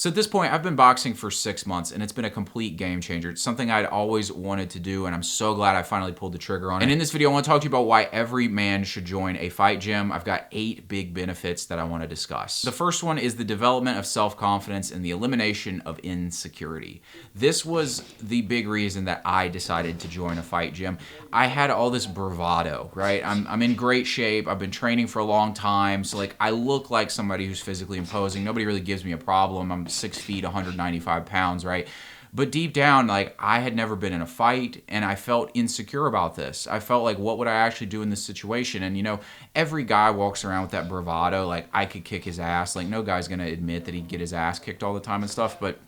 So at this point, I've been boxing for 6 months and it's been a complete game changer. It's something I'd always wanted to do and I'm so glad I finally pulled the trigger on it. And in this video, I want to talk to you about why every man should join a fight gym. I've got 8 big benefits that I want to discuss. The first one is the development of self-confidence and the elimination of insecurity. This was the big reason that I decided to join a fight gym. I had all this bravado, right? I'm in great shape. I've been training for a long time. So like I look like somebody who's physically imposing. Nobody really gives me a problem. I'm 6 feet, 195 pounds, right? But deep down, like I had never been in a fight and I felt insecure about this. I felt like, what would I actually do in this situation? And you know, every guy walks around with that bravado, like I could kick his ass. Like no guy's gonna admit that he'd get his ass kicked all the time and stuff, but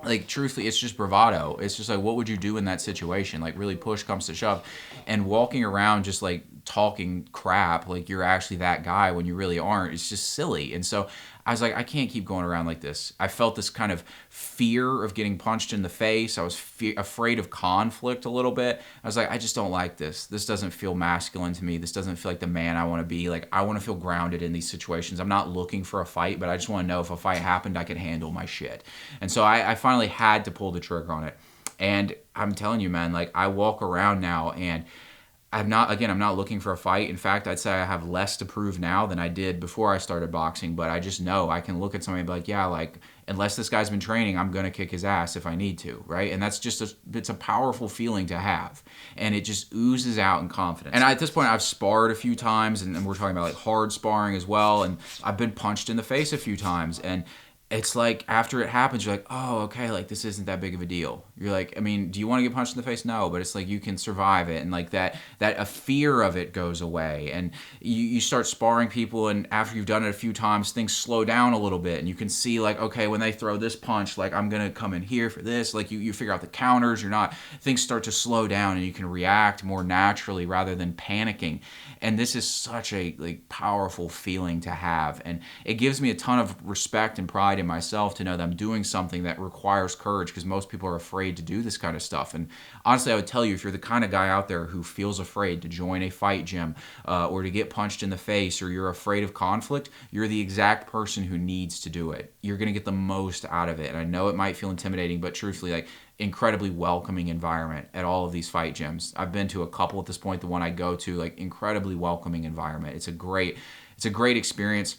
like truthfully, it's just bravado. It's just like, what would you do in that situation? Like really push comes to shove, and walking around just like talking crap like you're actually that guy when you really aren't, it's just silly. And so I was like, I can't keep going around like this. I felt this kind of fear of getting punched in the face. I was afraid of conflict a little bit. I was like, I just don't like this. This doesn't feel masculine to me. This doesn't feel like the man I want to be. Like I want to feel grounded in these situations. I'm not looking for a fight, but I just want to know if a fight happened, I could handle my shit. And so I finally had to pull the trigger on it. And I'm telling you, man, like I walk around now and I'm not looking for a fight. In fact, I'd say I have less to prove now than I did before I started boxing, but I just know I can look at somebody and be like, yeah, like, unless this guy's been training, I'm going to kick his ass if I need to, right? And that's just, it's a powerful feeling to have, and it just oozes out in confidence. And at this point, I've sparred a few times, and we're talking about like hard sparring as well, and I've been punched in the face a few times, and it's like after it happens, you're like, oh, okay, like this isn't that big of a deal. You're like, I mean, do you want to get punched in the face? No, but it's like you can survive it, and like that a fear of it goes away, and you start sparring people, and after you've done it a few times, things slow down a little bit, and you can see like, okay, when they throw this punch, like I'm gonna come in here for this. Like you figure out the counters. Things start to slow down, and you can react more naturally rather than panicking. And this is such a like powerful feeling to have, and it gives me a ton of respect and pride in myself to know that I'm doing something that requires courage, because most people are afraid to do this kind of stuff. And honestly, I would tell you, if you're the kind of guy out there who feels afraid to join a fight gym or to get punched in the face, or you're afraid of conflict, you're the exact person who needs to do it. You're going to get the most out of it. And I know it might feel intimidating, but truthfully, like, incredibly welcoming environment at all of these fight gyms. I've been to a couple at this point. The one I go to, like, incredibly welcoming environment. It's a great experience.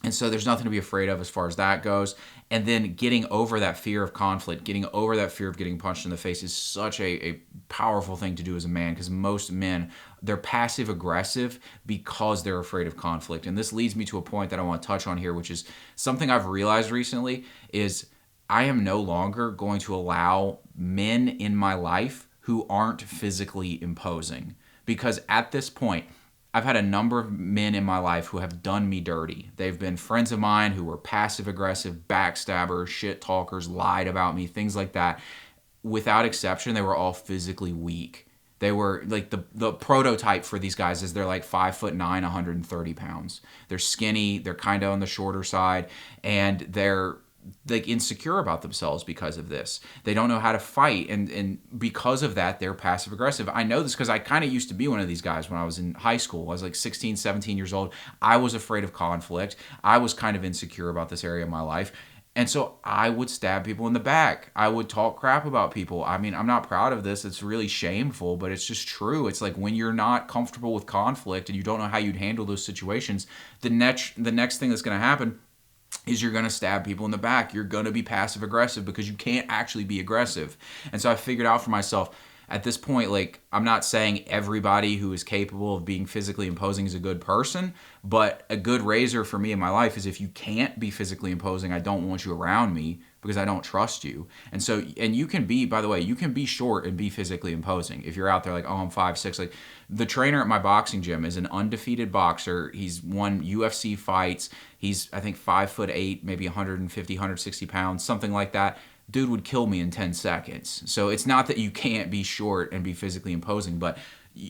And so there's nothing to be afraid of as far as that goes. And then getting over that fear of conflict, getting over that fear of getting punched in the face is such a powerful thing to do as a man, because most men, they're passive aggressive because they're afraid of conflict. And this leads me to a point that I want to touch on here, which is something I've realized recently is I am no longer going to allow men in my life who aren't physically imposing. Because at this point, I've had a number of men in my life who have done me dirty. They've been friends of mine who were passive-aggressive, backstabbers, shit talkers, lied about me, things like that. Without exception, they were all physically weak. They were like the prototype for these guys is they're like 5'9", 130 pounds. They're skinny, they're kind of on the shorter side, and they're like insecure about themselves because of this. They don't know how to fight, and because of that, they're passive aggressive. I know this because I kind of used to be one of these guys when I was in high school. I was like 16, 17 years old. I was afraid of conflict. I was kind of insecure about this area of my life. And so I would stab people in the back. I would talk crap about people. I mean, I'm not proud of this. It's really shameful, but it's just true. It's like when you're not comfortable with conflict and you don't know how you'd handle those situations, the next thing that's going to happen is you're going to stab people in the back. You're going to be passive aggressive because you can't actually be aggressive. And so I figured out for myself at this point, like, I'm not saying everybody who is capable of being physically imposing is a good person, but a good razor for me in my life is if you can't be physically imposing, I don't want you around me because I don't trust you. And so, and you can be, by the way, you can be short and be physically imposing. If you're out there like, oh, I'm 5'6", like the trainer at my boxing gym is an undefeated boxer. He's won UFC fights. He's, I think, 5'8", maybe 150, 160 pounds, something like that. Dude would kill me in 10 seconds. So it's not that you can't be short and be physically imposing, but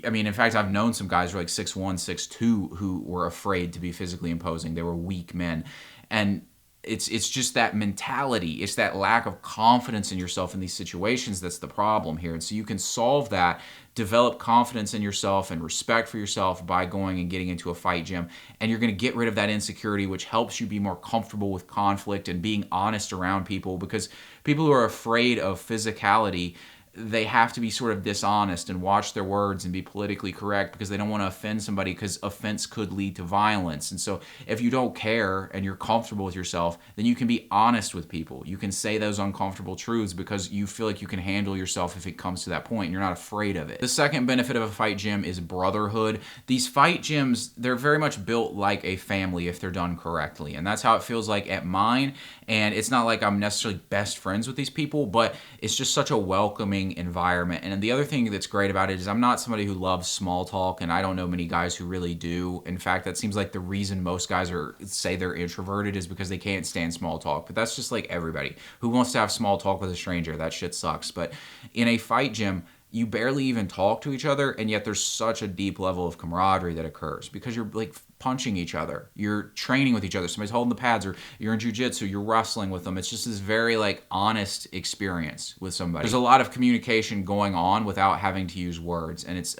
I mean, in fact, I've known some guys who are like 6'1", 6'2", who were afraid to be physically imposing. They were weak men. And It's just that mentality. It's that lack of confidence in yourself in these situations that's the problem here. And so you can solve that, develop confidence in yourself and respect for yourself by going and getting into a fight gym. And you're going to get rid of that insecurity, which helps you be more comfortable with conflict and being honest around people, because people who are afraid of physicality, they have to be sort of dishonest and watch their words and be politically correct because they don't want to offend somebody, because offense could lead to violence. And so if you don't care and you're comfortable with yourself, then you can be honest with people. You can say those uncomfortable truths because you feel like you can handle yourself if it comes to that point and you're not afraid of it. The second benefit of a fight gym is brotherhood. These fight gyms, they're very much built like a family if they're done correctly. And that's how it feels like at mine. And it's not like I'm necessarily best friends with these people, but it's just such a welcoming environment. And the other thing that's great about it is I'm not somebody who loves small talk, and I don't know many guys who really do. In fact, that seems like the reason most guys say they're introverted is because they can't stand small talk. But that's just like everybody who wants to have small talk with a stranger. That shit sucks. But in a fight gym, you barely even talk to each other, and yet there's such a deep level of camaraderie that occurs because you're like punching each other, you're training with each other, somebody's holding the pads, or you're in jiu-jitsu, you're wrestling with them. It's just this very like honest experience with somebody. There's a lot of communication going on without having to use words, and it's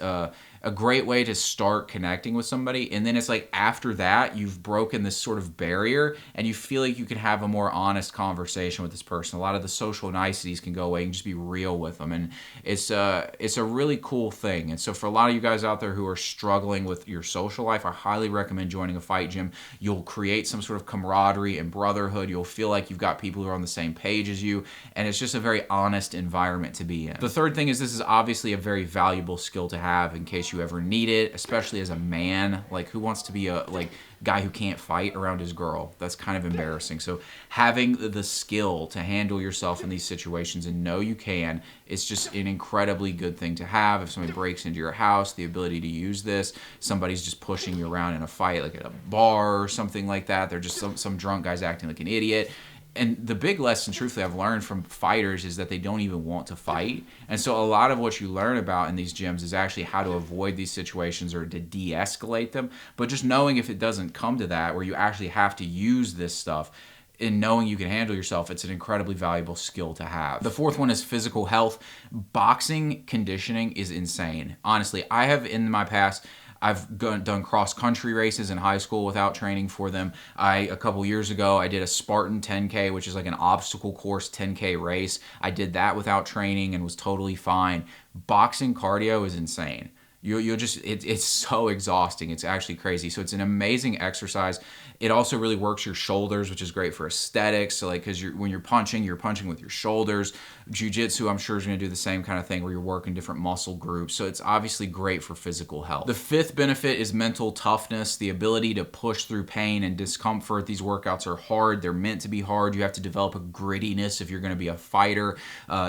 a great way to start connecting with somebody. And then it's like after that, you've broken this sort of barrier and you feel like you can have a more honest conversation with this person. A lot of the social niceties can go away. You can just be real with them. And it's a really cool thing. And so for a lot of you guys out there who are struggling with your social life, I highly recommend joining a fight gym. You'll create some sort of camaraderie and brotherhood. You'll feel like you've got people who are on the same page as you. And it's just a very honest environment to be in. The third thing is this is obviously a very valuable skill to have in case you ever need it, especially as a man. Like, who wants to be a guy who can't fight around his girl? That's kind of embarrassing. So having the skill to handle yourself in these situations and know you can, it's just an incredibly good thing to have. If somebody breaks into your house, the ability to use this, somebody's just pushing you around in a fight, like at a bar or something like that, they're just some drunk guy's acting like an idiot. And the big lesson, truthfully, I've learned from fighters is that they don't even want to fight. And so a lot of what you learn about in these gyms is actually how to avoid these situations or to de-escalate them. But just knowing if it doesn't come to that, where you actually have to use this stuff, and knowing you can handle yourself, it's an incredibly valuable skill to have. The fourth one is physical health. Boxing conditioning is insane. Honestly, I have in my past, I've done cross-country races in high school without training for them. A couple years ago, I did a Spartan 10K, which is like an obstacle course 10K race. I did that without training and was totally fine. Boxing cardio is insane. You'll just, it's so exhausting. It's actually crazy. So it's an amazing exercise. It also really works your shoulders, which is great for aesthetics. So like, because when you're punching with your shoulders. Jiu-jitsu, I'm sure, is going to do the same kind of thing where you're working different muscle groups. So it's obviously great for physical health. The fifth benefit is mental toughness, the ability to push through pain and discomfort. These workouts are hard. They're meant to be hard. You have to develop a grittiness if you're going to be a fighter.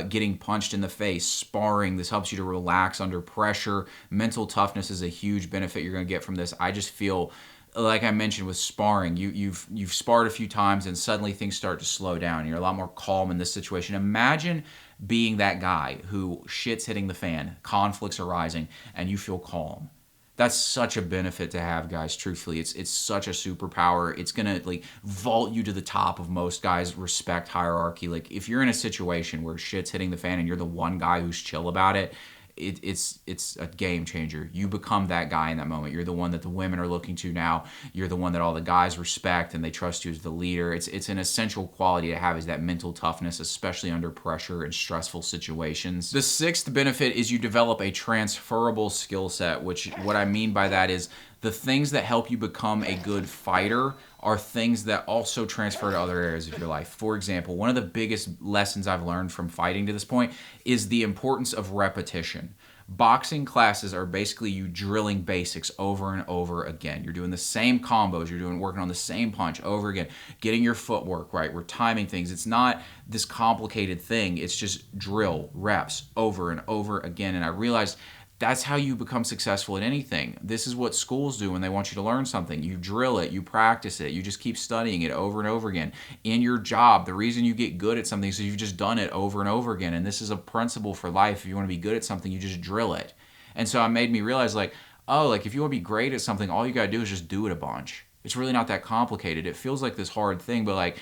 Getting punched in the face, sparring, this helps you to relax under pressure. Mental toughness is a huge benefit you're going to get from this. I just feel like I mentioned with sparring, you've sparred a few times and suddenly things start to slow down. You're a lot more calm in this situation. Imagine being that guy who shit's hitting the fan, conflicts are rising, and you feel calm. That's such a benefit to have, guys. Truthfully, it's such a superpower. It's gonna like vault you to the top of most guys' respect hierarchy. Like if you're in a situation where shit's hitting the fan and you're the one guy who's chill about it, it's a game changer. You become that guy in that moment. You're the one that the women are looking to now. You're the one that all the guys respect and they trust you as the leader. It's an essential quality to have, is that mental toughness, especially under pressure and stressful situations. The sixth benefit is you develop a transferable skill set, which what I mean by that is the things that help you become a good fighter are things that also transfer to other areas of your life. For example, one of the biggest lessons I've learned from fighting to this point is the importance of repetition. Boxing classes are basically you drilling basics over and over again. You're doing the same combos, working on the same punch over again, getting your footwork right, we're timing things. It's not this complicated thing. It's just drill, reps, over and over again. And I realized that's how you become successful at anything. This is what schools do when they want you to learn something. You drill it, you practice it, you just keep studying it over and over again. In your job, the reason you get good at something is you've just done it over and over again. And this is a principle for life. If you want to be good at something, you just drill it. And so it made me realize if you want to be great at something, all you got to do is just do it a bunch. It's really not that complicated. It feels like this hard thing, but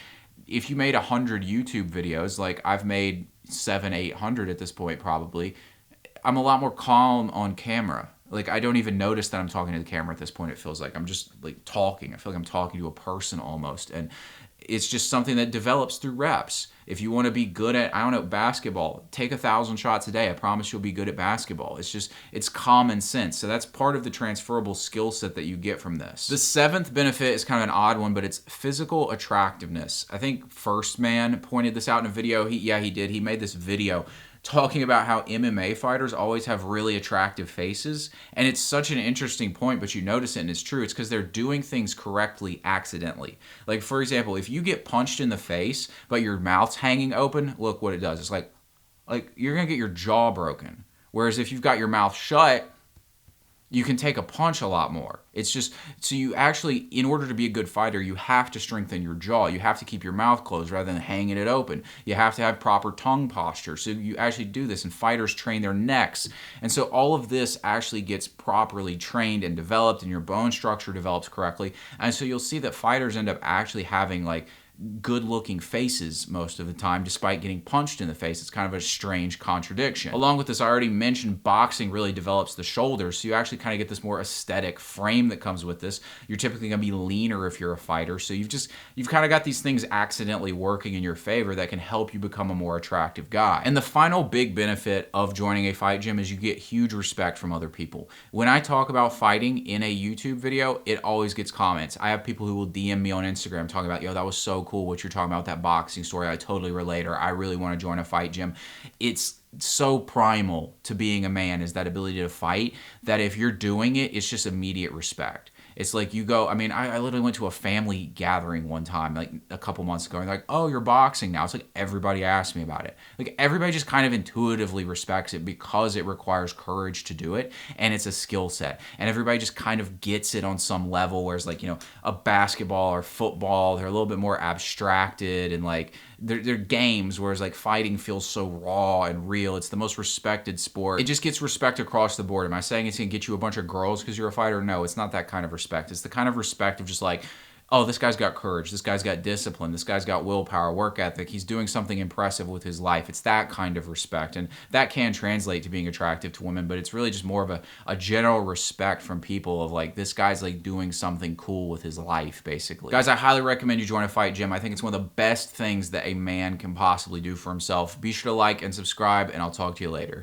if you made 100 YouTube videos, like I've made 700-800 at this point probably, I'm a lot more calm on camera. Like I don't even notice that I'm talking to the camera at this point. It feels like I'm just like talking. I feel like I'm talking to a person almost. And it's just something that develops through reps. If you want to be good at, I don't know, basketball, take 1,000 shots a day. I promise you'll be good at basketball. It's common sense. So that's part of the transferable skill set that you get from this. The 7th benefit is kind of an odd one, but it's physical attractiveness. I think First Man pointed this out in a video. He did. He made this video talking about how MMA fighters always have really attractive faces. And it's such an interesting point, but you notice it and it's true. It's because they're doing things correctly accidentally. Like, for example, if you get punched in the face, but your mouth's hanging open, look what it does. It's like you're going to get your jaw broken. Whereas if you've got your mouth shut, you can take a punch a lot more. It's just, so you actually, in order to be a good fighter, you have to strengthen your jaw. You have to keep your mouth closed rather than hanging it open. You have to have proper tongue posture. So you actually do this, and fighters train their necks. And so all of this actually gets properly trained and developed, and your bone structure develops correctly. And so you'll see that fighters end up actually having like good-looking faces most of the time, despite getting punched in the face. It's kind of a strange contradiction. Along with this, I already mentioned boxing really develops the shoulders, so you actually kind of get this more aesthetic frame that comes with this. You're typically going to be leaner if you're a fighter, so you've kind of got these things accidentally working in your favor that can help you become a more attractive guy. And the final big benefit of joining a fight gym is you get huge respect from other people. When I talk about fighting in a YouTube video, it always gets comments. I have people who will DM me on Instagram talking about, yo, that was so cool what you're talking about, that boxing story. I totally relate, or I really want to join a fight gym. It's so primal to being a man, is that ability to fight, that if you're doing it, it's just immediate respect. It's like you go, I mean, I literally went to a family gathering one time, like a couple months ago, and they're like, oh, you're boxing now. It's like everybody asked me about it. Like everybody just kind of intuitively respects it because it requires courage to do it, and it's a skill set. And everybody just kind of gets it on some level, whereas like, you know, a basketball or football, they're a little bit more abstracted and like they're games, whereas like fighting feels so raw and real. It's the most respected sport. It just gets respect across the board. Am I saying it's gonna get you a bunch of girls because you're a fighter? No, it's not that kind of respect. It's the kind of respect of just like, oh, this guy's got courage, this guy's got discipline, this guy's got willpower, work ethic, he's doing something impressive with his life. It's that kind of respect, and that can translate to being attractive to women, but it's really just more of a general respect from people of like, this guy's like doing something cool with his life, basically. Guys, I highly recommend you join a fight gym. I think it's one of the best things that a man can possibly do for himself. Be sure to like and subscribe, and I'll talk to you later.